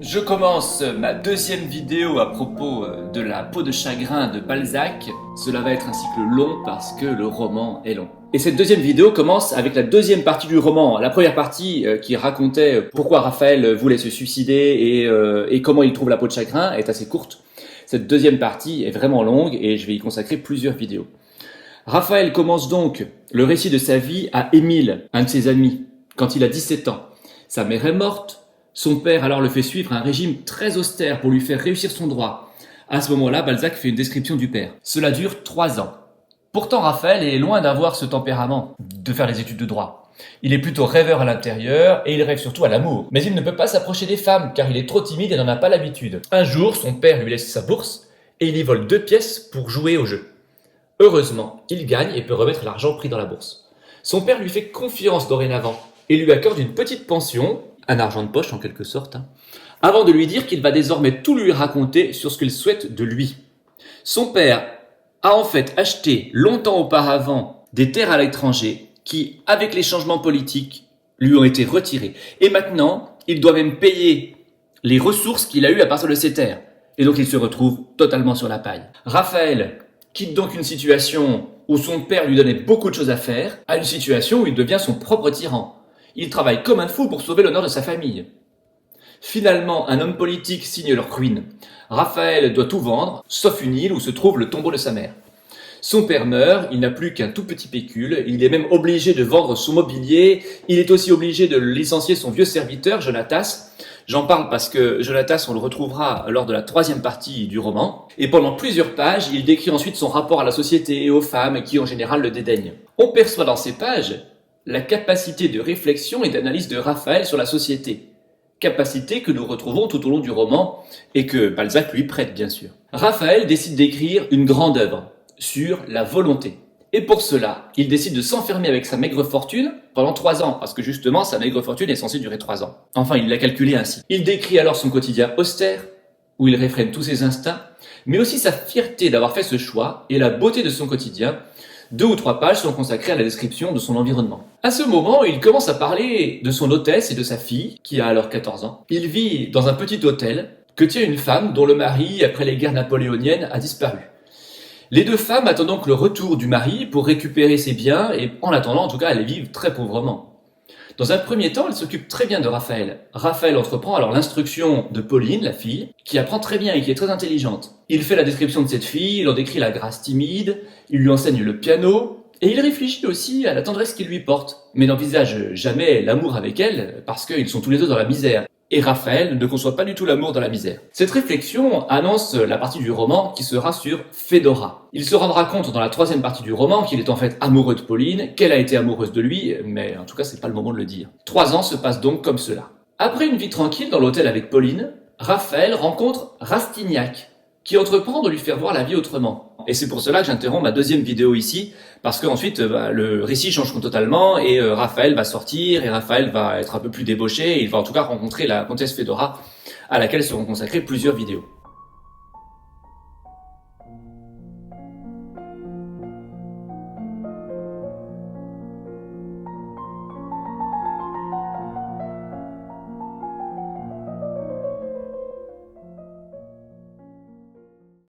Je commence ma deuxième vidéo à propos de la peau de chagrin de Balzac. Cela va être un cycle long parce que le roman est long. Et cette deuxième vidéo commence avec la deuxième partie du roman. La première partie qui racontait pourquoi Raphaël voulait se suicider et comment il trouve la peau de chagrin est assez courte. Cette deuxième partie est vraiment longue et je vais y consacrer plusieurs vidéos. Raphaël commence donc le récit de sa vie à Émile, un de ses amis, quand il a 17 ans. Sa mère est morte. Son père alors le fait suivre un régime très austère pour lui faire réussir son droit. À ce moment-là, Balzac fait une description du père. Cela dure 3 ans. Pourtant, Raphaël est loin d'avoir ce tempérament, de faire des études de droit. Il est plutôt rêveur à l'intérieur et il rêve surtout à l'amour. Mais il ne peut pas s'approcher des femmes car il est trop timide et n'en a pas l'habitude. Un jour, son père lui laisse sa bourse et il y vole 2 pièces pour jouer au jeu. Heureusement, il gagne et peut remettre l'argent pris dans la bourse. Son père lui fait confiance dorénavant et lui accorde une petite pension, un argent de poche en quelque sorte, avant de lui dire qu'il va désormais tout lui raconter sur ce qu'il souhaite de lui. Son père a en fait acheté longtemps auparavant des terres à l'étranger qui, avec les changements politiques, lui ont été retirées. Et maintenant, il doit même payer les ressources qu'il a eues à partir de ces terres. Et donc il se retrouve totalement sur la paille. Raphaël quitte donc une situation où son père lui donnait beaucoup de choses à faire, à une situation où il devient son propre tyran. Il travaille comme un fou pour sauver l'honneur de sa famille. Finalement, un homme politique signe leur ruine. Raphaël doit tout vendre, sauf une île où se trouve le tombeau de sa mère. Son père meurt, il n'a plus qu'un tout petit pécule, il est même obligé de vendre son mobilier, il est aussi obligé de licencier son vieux serviteur, Jonatas. J'en parle parce que Jonatas, on le retrouvera lors de la 3e partie du roman. Et pendant plusieurs pages, il décrit ensuite son rapport à la société et aux femmes qui en général le dédaignent. On perçoit dans ces pages la capacité de réflexion et d'analyse de Raphaël sur la société. Capacité que nous retrouvons tout au long du roman et que Balzac lui prête bien sûr. Raphaël décide d'écrire une grande œuvre sur la volonté. Et pour cela, il décide de s'enfermer avec sa maigre fortune pendant 3 ans, parce que justement sa maigre fortune est censée durer 3 ans. Enfin, il l'a calculé ainsi. Il décrit alors son quotidien austère, où il réfrène tous ses instincts, mais aussi sa fierté d'avoir fait ce choix et la beauté de son quotidien. 2 ou 3 pages sont consacrées à la description de son environnement. À ce moment, il commence à parler de son hôtesse et de sa fille, qui a alors 14 ans. Il vit dans un petit hôtel que tient une femme dont le mari, après les guerres napoléoniennes, a disparu. Les 2 femmes attendent donc le retour du mari pour récupérer ses biens et en attendant, en tout cas, elles vivent très pauvrement. Dans un premier temps, elle s'occupe très bien de Raphaël. Raphaël entreprend alors l'instruction de Pauline, la fille, qui apprend très bien et qui est très intelligente. Il fait la description de cette fille, il en décrit la grâce timide, il lui enseigne le piano, et il réfléchit aussi à la tendresse qu'il lui porte, mais n'envisage jamais l'amour avec elle, parce qu'ils sont tous les deux dans la misère. Et Raphaël ne conçoit pas du tout l'amour dans la misère. Cette réflexion annonce la partie du roman qui sera sur Fédora. Il se rendra compte dans la 3e partie du roman qu'il est en fait amoureux de Pauline, qu'elle a été amoureuse de lui, mais en tout cas c'est pas le moment de le dire. 3 ans se passent donc comme cela. Après une vie tranquille dans l'hôtel avec Pauline, Raphaël rencontre Rastignac, qui entreprend de lui faire voir la vie autrement. Et c'est pour cela que j'interromps ma 2e vidéo ici, parce qu'ensuite le récit change totalement et Raphaël va sortir et Raphaël va être un peu plus débauché et il va en tout cas rencontrer la comtesse Fédora à laquelle seront consacrées plusieurs vidéos.